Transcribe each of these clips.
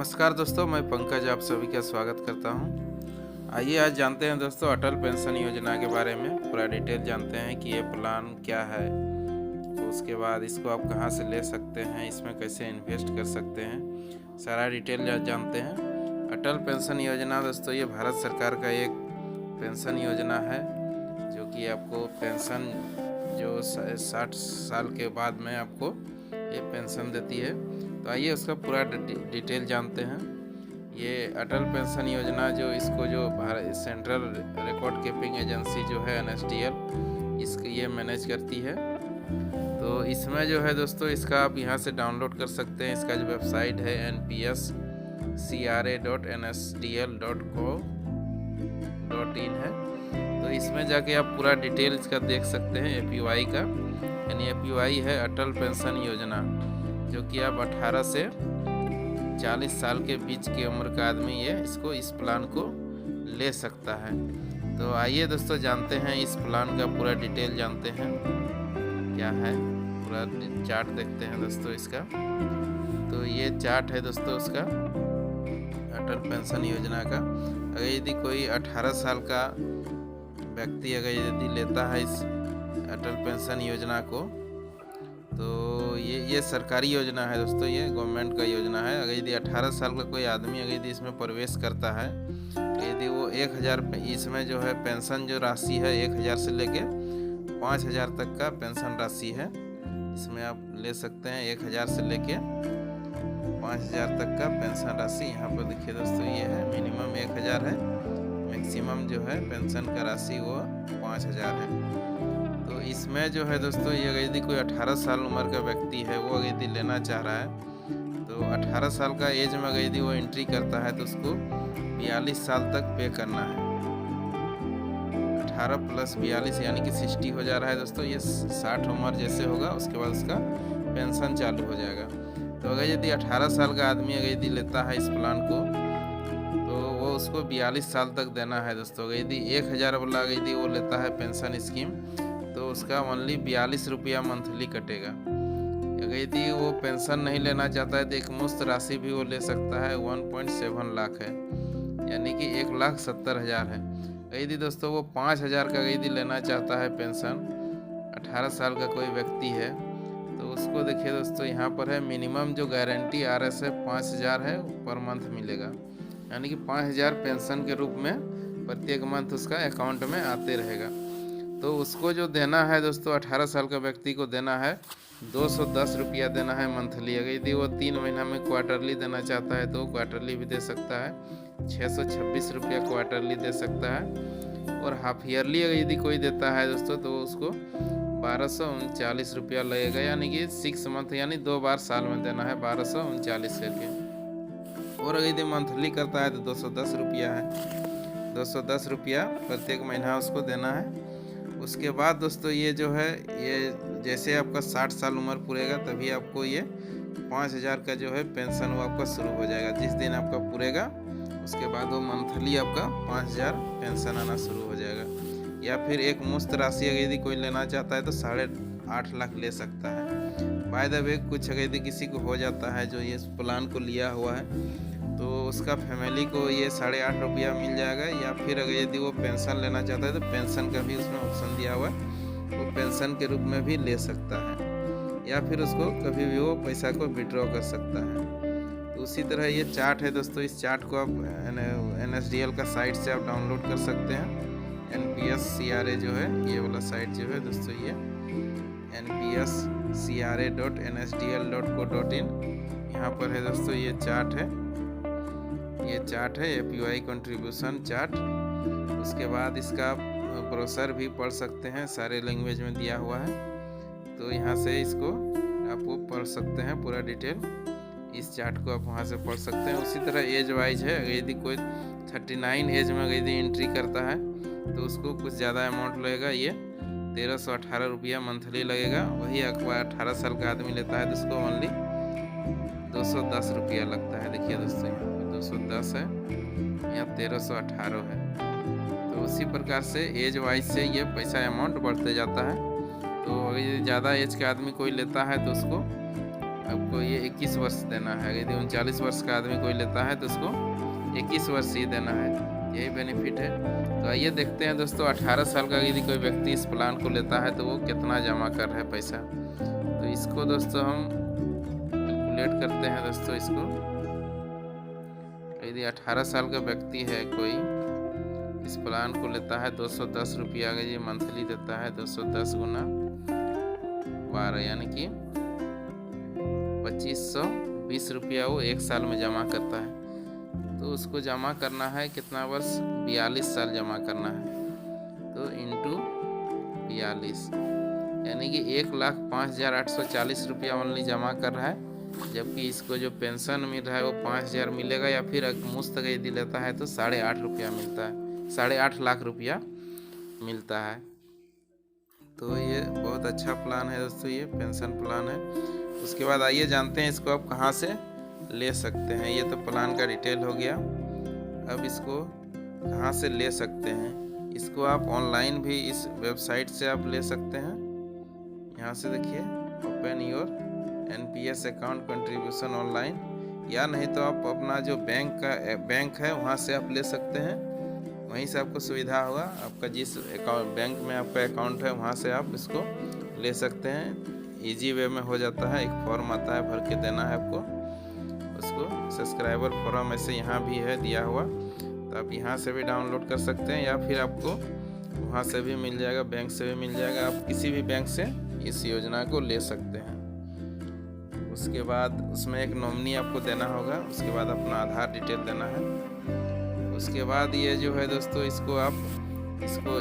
नमस्कार दोस्तों, मैं पंकज आप सभी का स्वागत करता हूं। आइए आज जानते हैं दोस्तों अटल पेंशन योजना के बारे में पूरा डिटेल जानते हैं कि ये प्लान क्या है। तो उसके बाद इसको आप कहां से ले सकते हैं, इसमें कैसे इन्वेस्ट कर सकते हैं, सारा डिटेल जानते हैं। अटल पेंशन योजना दोस्तों ये भारत सरकार का एक पेंशन योजना है जो कि आपको पेंशन जो 60 साल के बाद में आपको ये पेंशन देती है। तो आइए उसका पूरा डिटेल जानते हैं। ये अटल पेंशन योजना जो इसको जो Bharat central record keeping agency जो है NSDL इसकी ये मैनेज करती है। तो इसमें जो है दोस्तों इसका आप यहाँ से डाउनलोड कर सकते हैं। इसका जो वेबसाइट है npscra.nsdl.co.in है। तो इसमें जाके आप पूरा डिटेल इसका देख सकते हैं APY का, यानी APY है अटल पेंशन योजना, जो कि आप 18 से 40 साल के बीच की उम्र का आदमी ये इस प्लान को ले सकता है। तो आइए दोस्तों जानते हैं इस प्लान का पूरा डिटेल जानते हैं क्या है। पूरा चार्ट देखते हैं दोस्तों इसका। तो ये चार्ट है दोस्तों उसका अटल पेंशन योजना का। अगर यदि कोई 18 साल का व्यक्ति अगर यदि लेता है इस अटल पेंशन योजना को, तो ये सरकारी योजना है दोस्तों, ये गवर्नमेंट का योजना है। अगर यदि 18 साल का कोई आदमी अगर यदि इसमें प्रवेश करता है तो यदि वो 1000 इसमें जो है पेंशन जो राशि है 1000 से लेके 5000 तक का पेंशन राशि है। इसमें आप ले सकते हैं 1000 से लेके 5000 तक का पेंशन राशि। यहाँ पर देखिए दोस्तों ये है, मिनिमम 1000 है, मैक्सिमम जो है पेंशन का राशि वो 5000 है। तो इसमें जो है दोस्तों ये अगर यदि कोई 18 साल उम्र का व्यक्ति है वो अगर यदि लेना चाह रहा है तो 18 साल का एज में अगर यदि वो एंट्री करता है तो उसको 42 साल तक पे करना है। 18 + 42 यानी कि 60 हो जा रहा है दोस्तों। ये 60 उम्र जैसे होगा उसके बाद उसका पेंशन चालू हो जाएगा। तो अगर यदि 18 साल का आदमी अगर यदि लेता है इस प्लान को तो वो उसको 42 साल तक देना है दोस्तों। अगर यदि 1000 वाला अगर यदि वो लेता है पेंशन स्कीम तो उसका ओनली 42 रुपया मंथली कटेगा। अगर यदि वो पेंशन नहीं लेना चाहता है तो एक मुफ्त राशि भी वो ले सकता है, 1.7 लाख है, यानी कि 1,70,000 है। यदि दोस्तों वो 5000 का यदि लेना चाहता है पेंशन, 18 साल का कोई व्यक्ति है तो उसको देखिए दोस्तों यहाँ पर है मिनिमम जो गारंटी RS है 5000 है पर मंथ मिलेगा, यानी कि 5000 पेंशन के रूप में प्रत्येक मंथ उसका अकाउंट में आते रहेगा। तो उसको जो देना है दोस्तों 18 साल का व्यक्ति को देना है 210 रुपया देना है मंथली। अगर यदि वो 3 महीना में क्वार्टरली देना चाहता है तो क्वार्टरली भी दे सकता है, 626 रुपया क्वार्टरली दे सकता है। और हाफ ईयरली अगर यदि कोई देता है दोस्तों तो उसको 1239 रुपया लगेगा, यानी कि 6 मंथ यानी 2 बार साल में देना है 1239 करके। और अगर यदि मंथली करता है तो 210 रुपया है, 210 रुपया प्रत्येक महीना उसको देना है। उसके बाद दोस्तों ये जो है ये जैसे आपका 60 साल उम्र पूरेगा तभी आपको ये 5000 का जो है पेंशन वो आपका शुरू हो जाएगा। जिस दिन आपका पूरेगा उसके बाद वो मंथली आपका 5000 पेंशन आना शुरू हो जाएगा। या फिर एक मुफ्त राशि अगर यदि कोई लेना चाहता है तो 8.5 लाख ले सकता है। बाय द वे कुछ अगर यदि किसी को हो जाता है जो ये प्लान को लिया हुआ है तो उसका फैमिली को ये 8.5 रुपया मिल जाएगा। या फिर अगर यदि वो पेंशन लेना चाहता है तो पेंशन का भी उसमें ऑप्शन दिया हुआ है, वो पेंशन के रूप में भी ले सकता है, या फिर उसको कभी भी वो पैसा को विड्रॉ कर सकता है। तो उसी तरह ये चार्ट है दोस्तों, इस चार्ट को आप NSDL का साइट से आप डाउनलोड कर सकते हैं। NPSCRA जो है ये वाला साइट जो है दोस्तों ये npscra.nsdl.co.in यहाँ पर है दोस्तों ये चार्ट है, ये चार्ट है APY कंट्रीब्यूशन चार्ट। उसके बाद इसका ब्रोशर भी पढ़ सकते हैं, सारे लैंग्वेज में दिया हुआ है। तो यहाँ से इसको आप वो पढ़ सकते हैं पूरा डिटेल, इस चार्ट को आप वहाँ से पढ़ सकते हैं। उसी तरह एज वाइज है, अगर यदि कोई 39 एज में अगर यदि एंट्री करता है तो उसको कुछ ज़्यादा अमाउंट लगेगा, ये 1318 रुपया मंथली लगेगा। वही अगर 18 साल का आदमी लेता है तो उसको ओनली 210 रुपया लगता है। देखिए दोस्तों यहाँ पर 210 है, यहाँ 1318 है। तो उसी प्रकार से एज वाइज से ये पैसा अमाउंट बढ़ते जाता है। तो अगर ज़्यादा एज का आदमी कोई लेता है तो उसको आपको ये 21 वर्ष देना है। यदि 39 वर्ष का आदमी कोई लेता है तो उसको 21 वर्ष ही देना है, यही बेनिफिट है। तो आइए देखते हैं दोस्तों, 18 साल का यदि कोई व्यक्ति इस प्लान को लेता है तो वो कितना जमा कर रहा है पैसा। तो इसको दोस्तों हम कैलकुलेट करते हैं दोस्तों। इसको यदि 18 साल का व्यक्ति है कोई, इस प्लान को लेता है 210 रुपया का, ये मंथली देता है 210 गुना 12 यानी कि 2520 रुपया वो 1 साल में जमा करता है। तो उसको जमा करना है कितना वर्ष, 42 साल जमा करना है। तो इंटू 42 यानी कि 1,05,840 रुपया ओनली जमा कर रहा है, जबकि इसको जो पेंशन मिल रहा है वो 5,000 मिलेगा, या फिर मुफ्त का यदि लेता है तो 8.5 रुपया मिलता है, 8.5 लाख रुपया मिलता है। तो ये बहुत अच्छा प्लान है दोस्तों, ये पेंशन प्लान है। उसके बाद आइए जानते हैं इसको आप कहाँ से ले सकते हैं। ये तो प्लान का डिटेल हो गया। अब इसको कहाँ से ले सकते हैं, इसको आप ऑनलाइन भी इस वेबसाइट से आप ले सकते हैं। यहाँ से देखिए, open your NPS account contribution online, या नहीं तो आप अपना जो बैंक है वहाँ से आप ले सकते हैं। वहीं से आपको सुविधा होगा, आपका जिस बैंक में आपका अकाउंट है वहाँ से आप इसको ले सकते हैं। इजी वे में हो जाता है। एक फॉर्म आता है, भर के देना है आपको उसको। सब्सक्राइबर फॉर्म ऐसे यहाँ भी है दिया हुआ, तो आप यहाँ से भी डाउनलोड कर सकते हैं, या फिर आपको वहाँ से भी मिल जाएगा, बैंक से भी मिल जाएगा। आप किसी भी बैंक से इस योजना को ले सकते हैं। उसके बाद उसमें एक नॉमिनी आपको देना होगा, उसके बाद अपना आधार डिटेल देना है। उसके बाद ये जो है दोस्तों,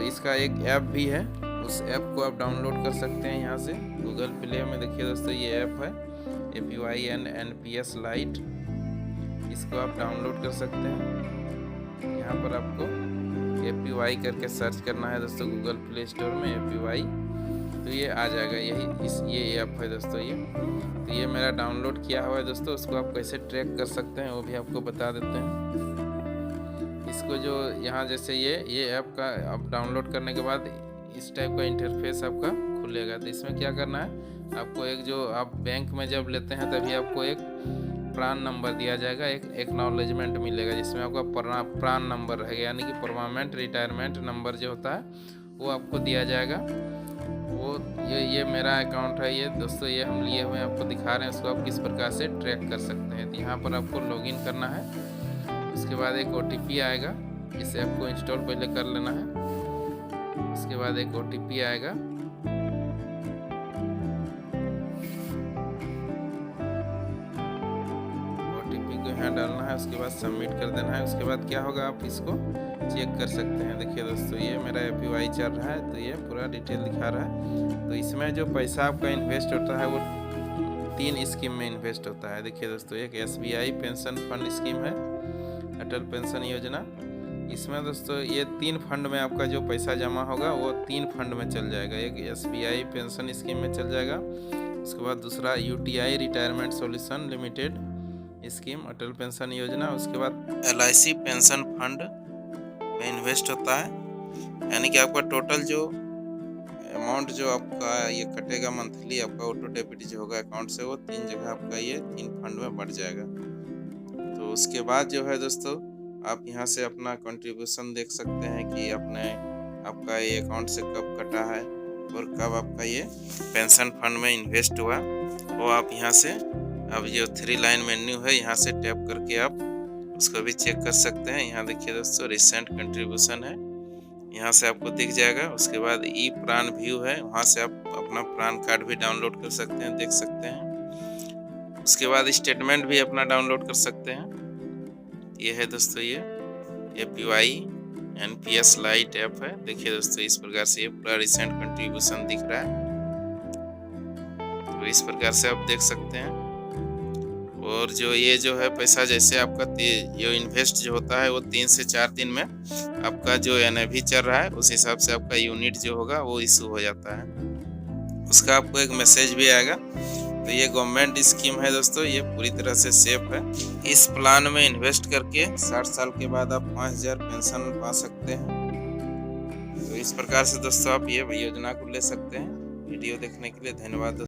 इसका एक ऐप भी है, उस ऐप को आप डाउनलोड कर सकते हैं यहाँ से गूगल प्ले में। देखिए दोस्तों, ये ऐप है APY NPS लाइट, इसको आप डाउनलोड कर सकते हैं। यहाँ पर आपको APY करके सर्च करना है दोस्तों गूगल प्ले स्टोर में, APY, तो ये आ जाएगा। ये ऐप है दोस्तों ये। तो ये मेरा डाउनलोड किया हुआ है दोस्तों। उसको आप कैसे ट्रैक कर सकते हैं वो भी आपको बता देते हैं। इसको जो यहाँ जैसे ये ऐप का आप डाउनलोड करने के बाद इस टाइप का इंटरफेस आपका खुलेगा। तो इसमें क्या करना है, आपको एक जो आप बैंक में जब लेते हैं तभी आपको एक प्रान नंबर दिया जाएगा, एक एक्नॉलेजमेंट मिलेगा, जिसमें आपका प्रान नंबर रहेगा, यानी कि परमानेंट रिटायरमेंट नंबर जो होता है वो आपको दिया जाएगा। वो ये मेरा अकाउंट है ये दोस्तों, ये हम लिए हुए हैं, आपको दिखा रहे हैं। उसको आप किस प्रकार से ट्रैक कर सकते हैं। तो यहाँ पर आपको लॉगिन करना है। उसके बाद एक OTP आएगा, इसे आपको इंस्टॉल पहले कर लेना है। उसके बाद एक OTP आएगा, OTP को यहाँ डालना है। उसके बाद सबमिट कर देना है। उसके बाद क्या होगा, आप इसको चेक कर सकते हैं। देखिए दोस्तों, ये मेरा APY चल रहा है, तो ये पूरा डिटेल दिखा रहा है। तो इसमें जो पैसा आपका इन्वेस्ट होता है वो 3 स्कीम में इन्वेस्ट होता है। देखिए दोस्तों, एक SBI पेंशन फंड स्कीम है, अटल पेंशन योजना। इसमें दोस्तों ये 3 फंड में आपका जो पैसा जमा होगा वो 3 फंड में चल जाएगा। एक SBI पेंशन स्कीम में चल जाएगा, उसके बाद दूसरा UTI retirement solution limited scheme Atal pension Yojana, उसके बाद LIC पेंशन फंड में इन्वेस्ट होता है। यानी कि आपका टोटल जो अमाउंट जो आपका ये कटेगा मंथली, आपका ऑटो डेबिट जो होगा अकाउंट से, वो 3 जगह आपका ये 3 फंड में बढ़ जाएगा। तो उसके बाद जो है दोस्तों, आप यहाँ से अपना कंट्रीब्यूशन देख सकते हैं कि आपका ये अकाउंट से कब कटा है और कब आपका ये पेंशन फंड में इन्वेस्ट हुआ, वो आप यहाँ से अब जो 3 लाइन मेन्यू है यहाँ से टैप करके आप उसको भी चेक कर सकते हैं। यहाँ देखिए दोस्तों, रिसेंट कंट्रीब्यूशन है, यहाँ से आपको दिख जाएगा। उसके बाद ई प्रान व्यू है, वहाँ से आप अपना प्रान कार्ड भी डाउनलोड कर सकते हैं, देख सकते हैं। उसके बाद स्टेटमेंट भी अपना डाउनलोड कर सकते हैं। ये है दोस्तों, ये APY NPS लाइट ऐप है। देखिए दोस्तों, इस प्रकार से ये पूरा रिसेंट कंट्रीब्यूशन दिख रहा है। तो इस प्रकार से आप देख सकते हैं। और जो ये जो है पैसा, जैसे आपका जो इन्वेस्ट जो होता है वो 3 से 4 दिन में आपका जो NAV चल रहा है उस हिसाब से आपका यूनिट जो होगा वो इशू हो जाता है। उसका आपको एक मैसेज भी आएगा। तो ये गवर्नमेंट स्कीम है दोस्तों, ये पूरी तरह से सेफ है। इस प्लान में इन्वेस्ट करके 60 साल के बाद आप 5,000 पेंशन पा सकते हैं। तो इस प्रकार से दोस्तों आप ये योजना को ले सकते हैं। वीडियो देखने के लिए धन्यवाद।